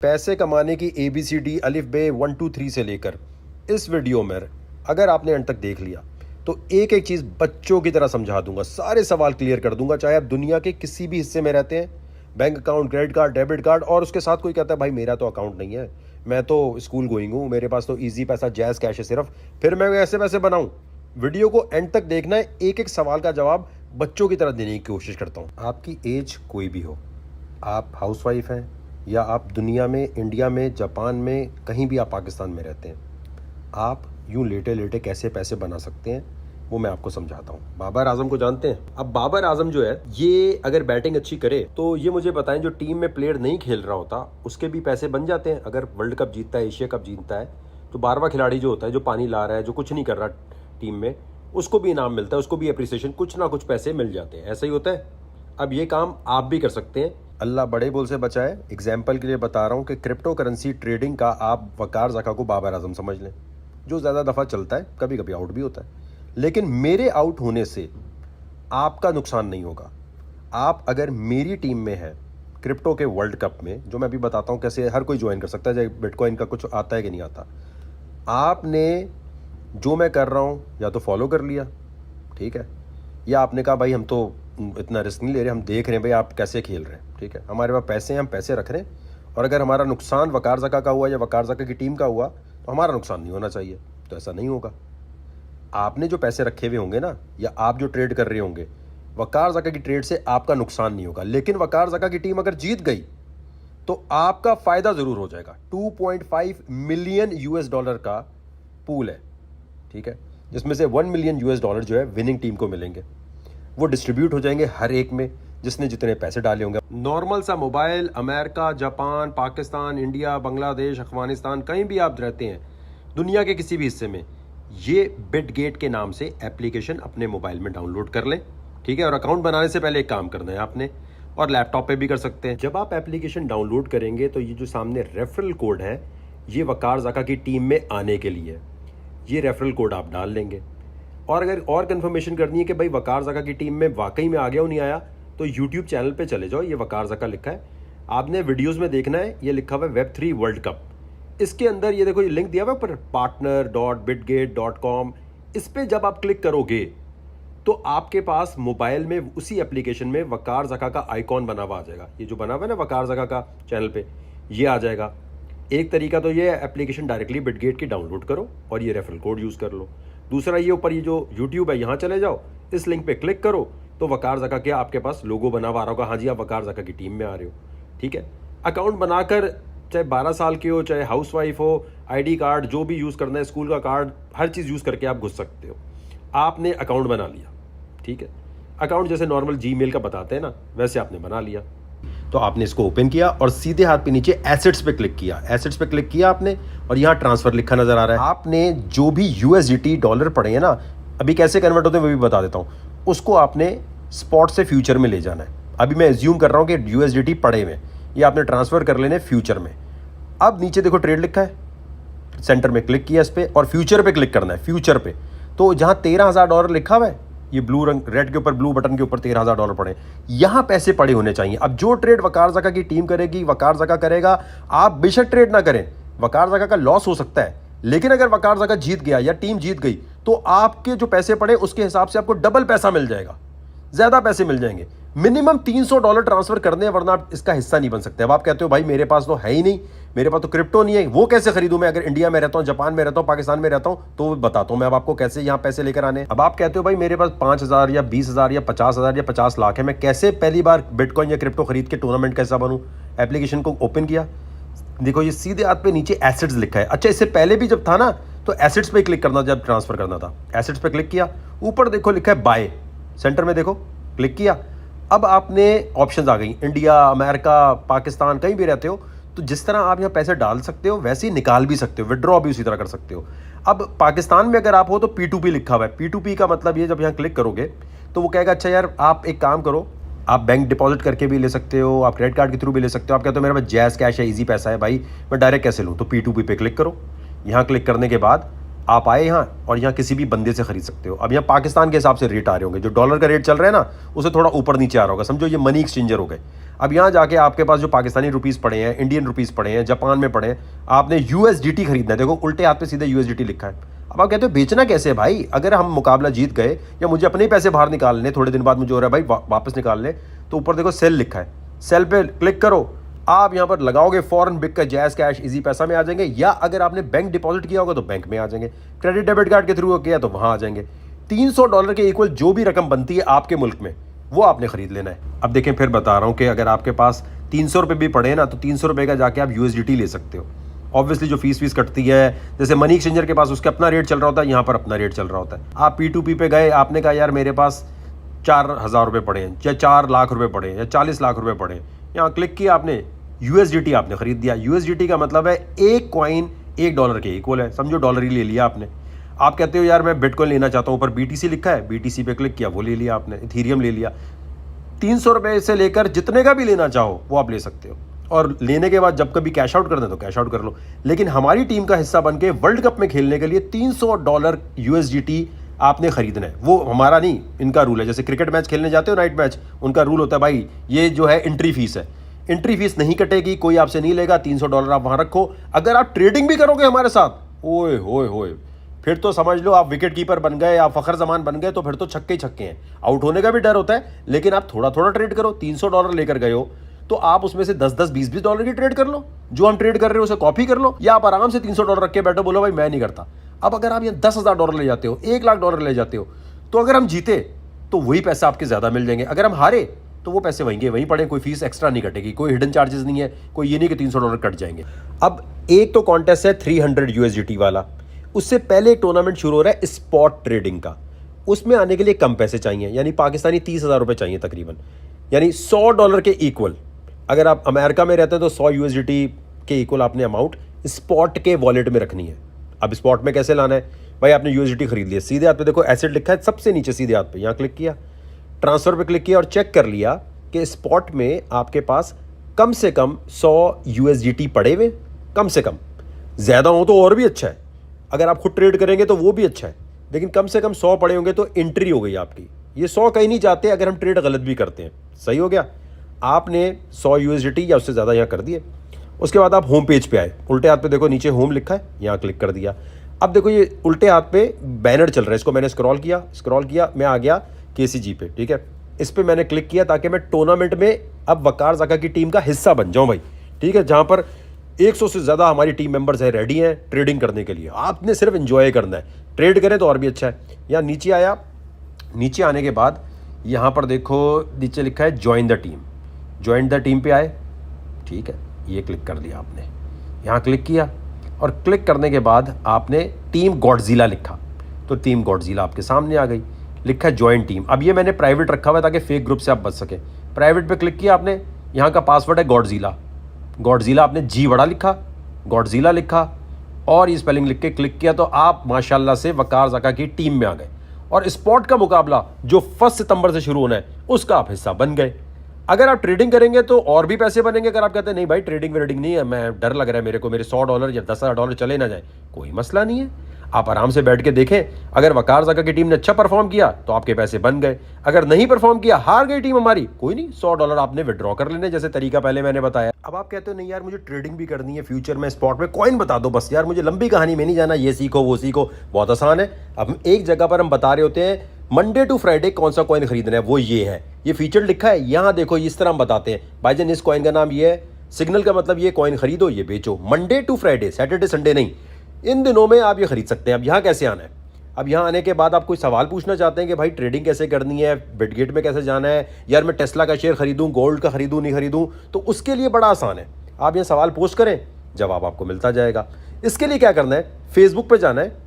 पैसे कमाने की ABCD अलिफ बे 1 2 3 से लेकर इस वीडियो में अगर आपने अंत तक देख लिया तो एक एक चीज़ बच्चों की तरह समझा दूंगा, सारे सवाल क्लियर कर दूंगा, चाहे आप दुनिया के किसी भी हिस्से में रहते हैं। Bank account, credit card, debit card, और उसके साथ कोई कहता है भाई मेरा तो अकाउंट नहीं है, मैं तो स्कूल गोइंग हूँ, मेरे पास तो इजी पैसा जैज़ कैश है सिर्फ, फिर मैं ऐसे पैसे बनाऊँ। वीडियो को एंड तक देखना है, एक एक सवाल का जवाब बच्चों की तरह देने की कोशिश करता हूँ। आपकी एज कोई भी हो, आप हाउसवाइफ हैं या आप दुनिया में, इंडिया में, जापान में, कहीं भी आप पाकिस्तान में रहते हैं, आप यूं लेटे लेटे कैसे पैसे बना सकते हैं वो मैं आपको समझाता हूँ। बाबर आजम को जानते हैं? अब बाबर आजम जो है ये अगर बैटिंग अच्छी करे तो ये मुझे बताएं, जो टीम में प्लेयर नहीं खेल रहा होता उसके भी पैसे बन जाते हैं। अगर वर्ल्ड कप जीतता है, एशिया कप जीतता है, तो 12वां खिलाड़ी जो होता है, जो पानी ला रहा है, जो कुछ नहीं कर रहा टीम में, उसको भी इनाम मिलता है, उसको भी अप्रिसिएशन, कुछ ना कुछ पैसे मिल जाते हैं। ऐसा ही होता है। अब ये काम आप भी कर सकते हैं। अल्लाह बड़े बोल से बचाए। एग्जाम्पल के लिए बता रहा हूँ कि क्रिप्टो करेंसी ट्रेडिंग का आप वकार ज़का को बाबर आजम समझ लें, जो ज़्यादा दफ़ा चलता है, कभी कभी आउट भी होता है, लेकिन मेरे आउट होने से आपका नुकसान नहीं होगा। आप अगर मेरी टीम में हैं क्रिप्टो के वर्ल्ड कप में, जो मैं अभी बताता हूँ कैसे हर कोई ज्वाइन कर सकता है, चाहे बिटकॉइन का कुछ आता है कि नहीं आता, आपने जो मैं कर रहा हूँ या तो फॉलो कर लिया, ठीक है, या आपने कहा भाई हम तो इतना रिस्क नहीं ले रहे, हम देख रहे हैं भाई आप कैसे खेल रहे हैं, ठीक है, हमारे पास पैसे हैं, हम पैसे रख रहे हैं, और अगर हमारा नुकसान वकार ज़का का हुआ या वकार ज़का की टीम का हुआ तो हमारा नुकसान नहीं होना चाहिए। तो ऐसा नहीं होगा। आपने जो पैसे रखे हुए होंगे ना, या आप जो ट्रेड कर रहे होंगे, वकार ज़का की ट्रेड से आपका नुकसान नहीं होगा, लेकिन वकार ज़का की टीम अगर जीत गई तो आपका फ़ायदा ज़रूर हो जाएगा। 2.5 मिलियन US डॉलर का पूल है, ठीक है, जिसमें से 1 मिलियन US डॉलर जो है विनिंग टीम को मिलेंगे। वो डिस्ट्रीब्यूट हो जाएंगे हर एक में जिसने जितने पैसे डाले होंगे। नॉर्मल सा mobile, America, Japan, Pakistan, India, Bangladesh, Afghanistan, कहीं भी आप रहते हैं दुनिया के किसी भी हिस्से में, ये बिटगेट के नाम से एप्लीकेशन अपने मोबाइल में डाउनलोड कर लें, ठीक है। और अकाउंट बनाने से पहले एक काम करना है आपने, और लैपटॉप पे भी कर सकते हैं। जब आप एप्लीकेशन डाउनलोड करेंगे तो ये जो सामने रेफरल कोड है, ये वकार ज़का की टीम में आने के लिए, ये रेफरल कोड आप डाल लेंगे। और अगर और कंफर्मेशन करनी है कि भाई वकार ज़का की टीम में वाकई में आ गया हो नहीं आया, तो यूट्यूब चैनल पे चले जाओ, ये वकार ज़का लिखा है, आपने वीडियोस में देखना है, ये लिखा हुआ है Web3 वर्ल्ड कप। इसके अंदर ये देखो, ये लिंक दिया हुआ है पर partner.bitgate.com। इस पर जब आप क्लिक करोगे तो आपके पास मोबाइल में उसी एप्लीकेशन में वकार ज़का का आइकॉन बना हुआ आ जाएगा। ये जो बना हुआ है ना वकार ज़का का चैनल पे, ये आ जाएगा। एक तरीका तो ये एप्लीकेशन डायरेक्टली बिटगेट की डाउनलोड करो और ये रेफरल कोड यूज़ कर लो। दूसरा, ये ऊपर ये जो यूट्यूब है, यहाँ चले जाओ, इस लिंक पे क्लिक करो तो वकार ज़का के आपके पास लोगो बना हुआ आ रहा होगा, हाँ जी आप वकार ज़का की टीम में आ रहे हो, ठीक है। अकाउंट बनाकर, चाहे 12 साल के हो, चाहे हाउसवाइफ हो, ID कार्ड जो भी यूज़ करना है, स्कूल का कार्ड, हर चीज़ यूज़ करके आप घुस सकते हो। आपने अकाउंट बना लिया, ठीक है, अकाउंट जैसे नॉर्मल Gmail का बताते हैं ना, वैसे आपने बना लिया। तो आपने इसको ओपन किया और सीधे हाथ पे नीचे एसेट्स पे क्लिक किया, एसेट्स पे क्लिक किया आपने, और यहाँ ट्रांसफर लिखा नजर आ रहा है। आपने जो भी USDT डॉलर पड़े हैं ना, अभी कैसे कन्वर्ट होते हैं वो भी बता देता हूँ, उसको आपने स्पॉट से फ्यूचर में ले जाना है। अभी मैं एज्यूम कर रहा हूँ कि USDT पड़े हुए, ये आपने ट्रांसफर कर लेने फ्यूचर में। अब नीचे देखो ट्रेड लिखा है, सेंटर में क्लिक किया इस पर और फ्यूचर पे क्लिक करना है, फ्यूचर पे। तो जहाँ $13,000 लिखा हुआ है, ये ब्लू रंग, रेड के ऊपर, ब्लू बटन के ऊपर $13,000 पड़े, यहाँ पैसे पड़े होने चाहिए। अब जो ट्रेड वकार ज़का की टीम करेगी, वकार ज़का करेगा, आप बेशक ट्रेड ना करें, वकार ज़का का लॉस हो सकता है, लेकिन अगर वकार ज़का जीत गया या टीम जीत गई तो आपके जो पैसे पड़े उसके हिसाब से आपको डबल पैसा मिल जाएगा, ज़्यादा पैसे मिल जाएंगे। मिनिमम $300 ट्रांसफर करने हैं, वरना आप इसका हिस्सा नहीं बन सकते। अब आप कहते हो भाई मेरे पास तो है ही नहीं, मेरे पास तो क्रिप्टो नहीं है, वो कैसे खरीदूं मैं? अगर इंडिया में रहता हूं, जापान में रहता हूं, पाकिस्तान में रहता हूं, तो बताता हूं मैं अब आपको कैसे यहाँ पैसे लेकर आने। अब आप कहते हो भाई मेरे पास 5,000 या 20,000 या 50,000 या 50 लाख है, मैं कैसे पहली बार बिटकॉइन या क्रिप्टो खरीद के टूर्नामेंट कैसा बनूं? एप्लीकेशन को ओपन किया, देखो ये सीधे हाथ पे नीचे एसेट्स लिखा है। अच्छा, इससे पहले भी जब था ना तो एसेट्स पे क्लिक करना, जब ट्रांसफर करना था एसेट्स पे क्लिक किया, ऊपर देखो लिखा है बाय, सेंटर में देखो क्लिक किया। अब आपने ऑप्शंस आ गई, इंडिया, अमेरिका, पाकिस्तान, कहीं भी रहते हो तो जिस तरह आप यहाँ पैसे डाल सकते हो वैसे ही निकाल भी सकते हो, विड्रॉ भी उसी तरह कर सकते हो। अब पाकिस्तान में अगर आप हो तो P2P लिखा हुआ है। P2P का मतलब ये, जब यहाँ क्लिक करोगे तो वो कहेगा अच्छा यार आप एक काम करो, आप बैंक डिपॉजिट करके भी ले सकते हो, आप क्रेडिट कार्ड के थ्रू भी ले सकते हो। आप कहते हो मेरे पास जैज़ कैश है, ईजी पैसा है भाई, मैं डायरेक्ट कैसे लूँ, तो P2P पे क्लिक करो। यहाँ क्लिक करने के बाद आप आए यहाँ और यहाँ किसी भी बंदे से खरीद सकते हो। अब यहाँ पाकिस्तान के हिसाब से रेट आ रहे होंगे, जो डॉलर का रेट चल रहा है ना उसे थोड़ा ऊपर नीचे आ रहा होगा, समझो ये मनी एक्सचेंजर हो गए। अब यहाँ जाके आपके पास जो पाकिस्तानी रुपीज़ पड़े हैं, इंडियन रुपीज़ पड़े हैं, जापान में पड़े हैं, आपने यूएसडीटी खरीदना है। देखो उल्टे हाथ पे सीधे यूएसडीटी लिखा है। अब आप कहते हो बेचना कैसे है भाई? अगर हम मुकाबला जीत गए या मुझे अपने ही पैसे बाहर निकालने, थोड़े दिन बाद मुझे हो रहा है भाई वापस निकाल ले, तो ऊपर देखो सेल लिखा है, सेल पे क्लिक करो, आप यहाँ पर लगाओगे, फॉरन बिक का जैज कैश इजी पैसा में आ जाएंगे, या अगर आपने बैंक डिपॉजिट किया होगा तो बैंक में आ जाएंगे, क्रेडिट डेबिट कार्ड के थ्रू किया तो वहाँ आ जाएंगे। $300 के इक्वल जो भी रकम बनती है आपके मुल्क में वो आपने खरीद लेना है। अब देखें फिर बता रहा हूँ कि अगर आपके पास 300 रुपये भी पड़े ना तो 300 रुपये का जाके आप यूएसडीटी ले सकते हो। ऑब्वियसली जो फीस कटती है, जैसे मनी एक्सचेंजर के पास उसका अपना रेट चल रहा होता है, यहाँ पर अपना रेट चल रहा होता है। आप P2P पे गए, आपने कहा यार मेरे पास 4,000 रुपये पड़े हैं, या 4 लाख रुपये पड़े हैं, या 40 लाख रुपये पड़े हैं, यहाँ क्लिक किया आपने, यूएसडीटी आपने खरीद दिया। यूएसडीटी का मतलब है एक कॉइन $1 के इक्वल है, समझो डॉलर ही ले लिया आपने। आप कहते हो यार मैं बिटकॉइन लेना चाहता हूँ, ऊपर BTC लिखा है, BTC पे क्लिक किया, वो ले लिया आपने, इथीरियम ले लिया। 300 रुपये से लेकर जितने का भी लेना चाहो वो आप ले सकते हो, और लेने के बाद जब कभी कैश आउट करना है तो कैश आउट कर लो। लेकिन हमारी टीम का हिस्सा बन के वर्ल्ड कप में खेलने के लिए $300 यूएसडीटी आपने खरीदना है। वो हमारा नहीं, इनका रूल है। जैसे क्रिकेट मैच खेलने जाते हो, नाइट मैच, उनका रूल होता है भाई ये जो है एंट्री फीस है, एंट्री फीस नहीं कटेगी, कोई आपसे नहीं लेगा, $300 आप वहां रखो। अगर आप ट्रेडिंग भी करोगे हमारे साथ, ओए होए होए, फिर तो समझ लो आप विकेट कीपर बन गए, आप फखर जमान बन गए, तो फिर तो छक्के ही छक्के हैं। आउट होने का भी डर होता है, लेकिन आप थोड़ा थोड़ा ट्रेड करो। $300 लेकर गए हो तो आप उसमें से 10-10, $20-20 की ट्रेड कर लो, जो हम ट्रेड कर रहे हो उसे कॉपी कर लो, या आप आराम से $300 रख के बैठो, बोलो भाई मैं नहीं करता। अब अगर आप यहाँ $10,000 ले जाते हो, $1,00,000 ले जाते हो, तो अगर हम जीते तो वही पैसे आपके ज्यादा मिल जाएंगे, अगर हम हारे तो वो पैसे वहीं पड़े, कोई फीस एक्स्ट्रा नहीं कटेगी, कोई हिडन चार्जेस नहीं है, कोई ये नहीं कि $300 कट जाएंगे। अब एक तो कॉन्टेस्ट है 300 यूएसडीटी वाला, उससे पहले एक टूर्नामेंट शुरू हो रहा है स्पॉट ट्रेडिंग का। उसमें आने के लिए कम पैसे चाहिए, यानी पाकिस्तानी 30,000 रुपये चाहिए तकरीबन, यानी $100 के इक्वल। अगर आप अमेरिका में रहते हैं तो 100 यूएसडीटी के इक्वल आपने अमाउंट स्पॉट के वॉलेट में रखनी है। अब स्पॉट में कैसे लाना है भाई? आपने यूएसडीटी खरीद लिया, सीधे हाथ पे देखो एसेट लिखा है सबसे नीचे सीधे हाथ पे, यहाँ क्लिक किया, ट्रांसफर पे क्लिक किया और चेक कर लिया कि स्पॉट में आपके पास कम से कम 100 यूएसडीटी पड़े हुए, कम से कम। ज़्यादा हो तो और भी अच्छा है, अगर आप खुद ट्रेड करेंगे तो वो भी अच्छा है, लेकिन कम से कम 100 पड़े होंगे तो एंट्री हो गई आपकी। ये 100 कहीं नहीं जाते अगर हम ट्रेड गलत भी करते हैं। सही हो गया, आपने 100 यूएसडीटी या उससे ज़्यादा यहाँ कर दिए। उसके बाद आप होम पेज पे आए, उल्टे हाथ पे देखो नीचे होम लिखा है, यहाँ क्लिक कर दिया। अब देखो ये उल्टे हाथ पे बैनर चल रहा है, इसको मैंने स्क्रॉल किया, मैं आ गया KCG पे, ठीक है। इस पे मैंने क्लिक किया ताकि मैं टूर्नामेंट में अब वकार ज़का की टीम का हिस्सा बन जाऊं भाई, ठीक है, जहां पर 100 से ज़्यादा हमारी टीम मेंबर्स है, रेडी हैं ट्रेडिंग करने के लिए। आपने सिर्फ एंजॉय करना है, ट्रेड करें तो और भी अच्छा है। यहाँ नीचे आया, नीचे आने के बाद यहाँ पर देखो नीचे लिखा है join the team, join the team पे आए, ठीक है, ये क्लिक कर दिया आपने, यहाँ क्लिक किया और क्लिक करने के बाद आपने टीम गॉडजिला लिखा, तो टीम गॉडजिला आपके सामने आ गई, लिखा है ज्वाइन टीम। अब ये मैंने प्राइवेट रखा हुआ है ताकि फेक ग्रुप से आप बच सके। प्राइवेट पे क्लिक किया आपने, यहाँ का पासवर्ड है गॉडजिला, गॉडजिला आपने जी बड़ा लिखा, गॉडजिला लिखा और ये स्पेलिंग लिख के क्लिक किया, तो आप माशाल्लाह से वकार ज़का की टीम में आ गए और स्पॉट का मुकाबला जो 1 सितंबर से शुरू होना है उसका आप हिस्सा बन गए। अगर आप ट्रेडिंग करेंगे तो और भी पैसे बनेंगे। अगर आप कहते हैं नहीं भाई ट्रेडिंग वेडिंग नहीं है, मैं डर लग रहा है मेरे को, मेरे $100 या $10,000 चले ना जाए, कोई मसला नहीं है, आप आराम से बैठ के देखें। अगर वकार ज़का की टीम ने अच्छा परफॉर्म किया तो आपके पैसे बन गए, अगर नहीं परफॉर्म किया, हार गई टीम हमारी, कोई नहीं, $100 आपने विड्रॉ कर लेने, जैसे तरीका पहले मैंने बताया। अब आप कहते हो नहीं यार मुझे ट्रेडिंग भी करनी है फ्यूचर में, स्पॉट में कॉइन बता दो बस यार, मुझे लंबी कहानी में नहीं जाना, ये सीखो वो सीखो, बहुत आसान है। अब एक जगह पर हम बता रहे होते हैं मंडे टू फ्राइडे कौन सा कॉइन खरीदना है, वो ये है, ये फीचर लिखा है यहाँ देखो, इस तरह हम बताते हैं भाईजान इस कॉइन का नाम ये है, सिग्नल का मतलब ये कॉइन खरीदो ये बेचो, Monday to Friday, Saturday Sunday नहीं, इन दिनों में आप ये खरीद सकते हैं। अब यहाँ कैसे आना है? अब यहाँ आने के बाद आप कोई सवाल पूछना चाहते हैं कि भाई ट्रेडिंग कैसे करनी है, बिटगेट में कैसे जाना है, यार मैं टेस्ला का शेयर खरीदूं, गोल्ड का खरीदूं नहीं खरीदूं, तो उसके लिए बड़ा आसान है, आप ये सवाल पोस्ट करें, जवाब आपको मिलता जाएगा। इसके लिए क्या करना है, फेसबुक पे जाना है,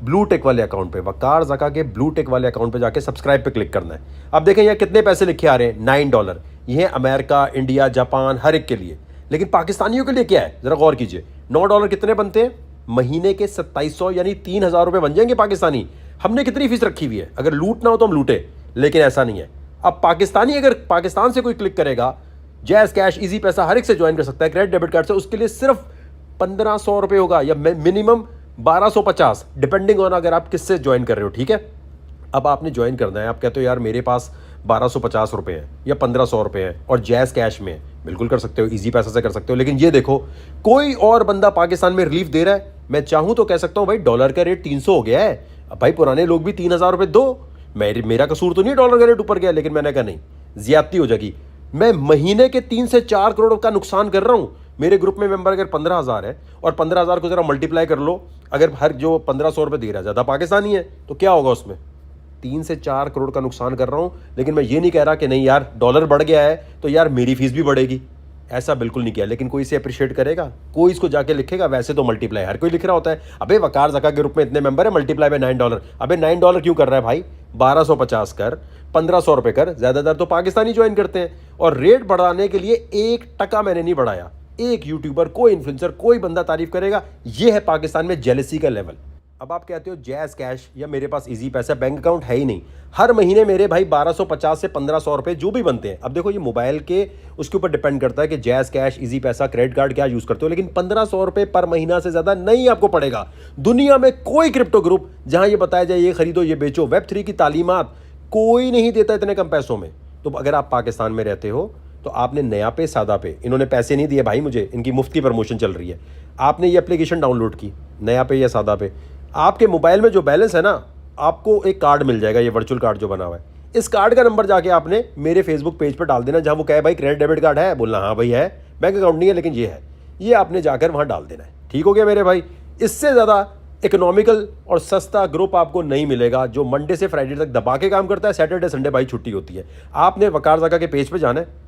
ब्लू टेक वाले अकाउंट पे, वकार ज़का के ब्लू टेक वाले अकाउंट पे जाके सब्सक्राइब पे क्लिक करना है। अब देखें यहाँ कितने पैसे लिखे आ रहे हैं, $9। ये है अमेरिका, इंडिया, जापान, हर एक के लिए, लेकिन पाकिस्तानियों के लिए क्या है जरा गौर कीजिए। $9 कितने बनते हैं महीने के? 2700 यानी 3,000 रुपये बन जाएंगे पाकिस्तानी। हमने कितनी फीस रखी हुई है, अगर लूटना हो तो हम लूटे, लेकिन ऐसा नहीं है। अब पाकिस्तानी अगर पाकिस्तान से कोई क्लिक करेगा, जैज कैश इजी पैसा हर एक से ज्वाइन कर सकता है क्रेडिट डेबिट कार्ड से, उसके लिए सिर्फ 1,500 रुपये होगा, या मिनिमम 1250 डिपेंडिंग ऑन अगर आप किससे ज्वाइन कर रहे हो, ठीक है। अब आपने ज्वाइन करना है, आप कहते हो यार मेरे पास 1250 रुपये हैं या 1500 रुपये हैं और जैज़ कैश में है, बिल्कुल कर सकते हो, इजी पैसा से कर सकते हो। लेकिन ये देखो, कोई और बंदा पाकिस्तान में रिलीफ दे रहा है, मैं चाहूँ तो कह सकता हूँ भाई डॉलर का रेट 300 हो गया है, अब भाई पुराने लोग भी 3000 रुपये दो, मेरा कसूर तो नहीं डॉलर का रेट ऊपर गया। लेकिन मैंने कहा नहीं, ज्यादती हो जाएगी, मैं महीने के 3 से 4 करोड़ का नुकसान कर रहा हूँ। मेरे ग्रुप में मेंबर अगर 15,000 है और 15,000 को जरा मल्टीप्लाई कर लो, अगर हर जो 1500 रुपये दे रहा है ज़्यादा पाकिस्तानी है तो क्या होगा उसमें, 3 से 4 करोड़ का नुकसान कर रहा हूं। लेकिन मैं ये नहीं कह रहा कि नहीं यार डॉलर बढ़ गया है तो यार मेरी फीस भी बढ़ेगी, ऐसा बिल्कुल नहीं किया। लेकिन कोई इसे अप्रिशिएट करेगा, कोई इसको जाके लिखेगा, वैसे तो मल्टीप्लाई हर कोई लिख रहा होता है। अबे वकार ज़का ग्रुप में इतने मेंबर है, मल्टीप्लाई बाय $9, अबे $9 क्यों कर रहा है भाई, 1250 कर, 1500 रुपये कर, ज़्यादातर तो पाकिस्तानी ज्वाइन करते हैं। और रेट बढ़ाने के लिए 1% मैंने नहीं बढ़ाया, एक यूट्यूबर, कोई इन्फ्लुएंसर, कोई बंदा तारीफ करेगा, ये है पाकिस्तान में जेलसी का लेवल। अब आप कहते हो जैज़ कैश या मेरे पास इजी पैसा, बैंक अकाउंट है ही नहीं, हर महीने मेरे भाई 1250 से 1500 रुपये जो भी बनते हैं। अब देखो ये मोबाइल के उसके ऊपर डिपेंड करता है कि जैज़ कैश, इजी पैसा, क्रेडिट कार्ड क्या यूज़ करते हो, लेकिन 1500 रुपये पर महीना से ज़्यादा नहीं आपको पड़ेगा। दुनिया में कोई क्रिप्टो ग्रुप जहां ये बताया जाए ये खरीदो ये बेचो, Web3 की तालीमात कोई नहीं देता इतने कम पैसों में। तो अगर आप पाकिस्तान में रहते हो तो आपने नया पे सादा पे, इन्होंने पैसे नहीं दिए भाई मुझे, इनकी मुफ्त की प्रमोशन चल रही है, आपने ये एप्लीकेशन डाउनलोड की, नया पे या सादा पे, आपके मोबाइल में जो बैलेंस है ना, आपको एक कार्ड मिल जाएगा, ये वर्चुअल कार्ड जो बना हुआ है, इस कार्ड का नंबर जाके आपने मेरे फेसबुक पेज पर डाल देना, जहां वो कहे भाई क्रेडिट डेबिट कार्ड है, बोलना हाँ भाई है, बैंक अकाउंट नहीं है लेकिन ये है, ये आपने जाकर वहां डाल देना है। ठीक हो गया मेरे भाई। इससे ज़्यादा इकोनॉमिकल और सस्ता ग्रुप आपको नहीं मिलेगा जो मंडे से फ्राइडे तक दबा के काम करता है, सैटरडे संडे भाई छुट्टी होती है। आपने वकार ज़का के पेज पे जाना है,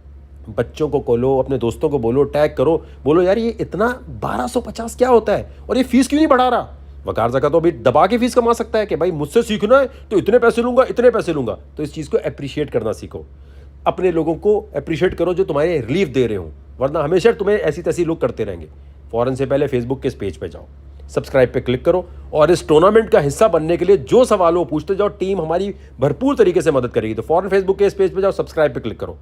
बच्चों को खोलो, अपने दोस्तों को बोलो, टैग करो, बोलो यार ये इतना 1250 क्या होता है और ये फीस क्यों नहीं बढ़ा रहा। वकार ज़का तो अभी दबा के फीस कमा सकता है कि भाई मुझसे सीखना है तो इतने पैसे लूंगा, इतने पैसे लूंगा। तो इस चीज़ को अप्रिशिएट करना सीखो, अपने लोगों को अप्रिशिएट करो जो तुम्हारे रिलीफ दे रहे हो, वरना हमेशा तुम्हें ऐसी तैसी लोग करते रहेंगे। फ़ौरन से पहले फेसबुक के इस पेज पे जाओ, सब्सक्राइब पे क्लिक करो और इस टूर्नामेंट का हिस्सा बनने के लिए जो सवाल हो पूछते जाओ, टीम हमारी भरपूर तरीके से मदद करेगी। तो फ़ौरन फेसबुक के इस पेज पे जाओ, सब्सक्राइब पे क्लिक करो।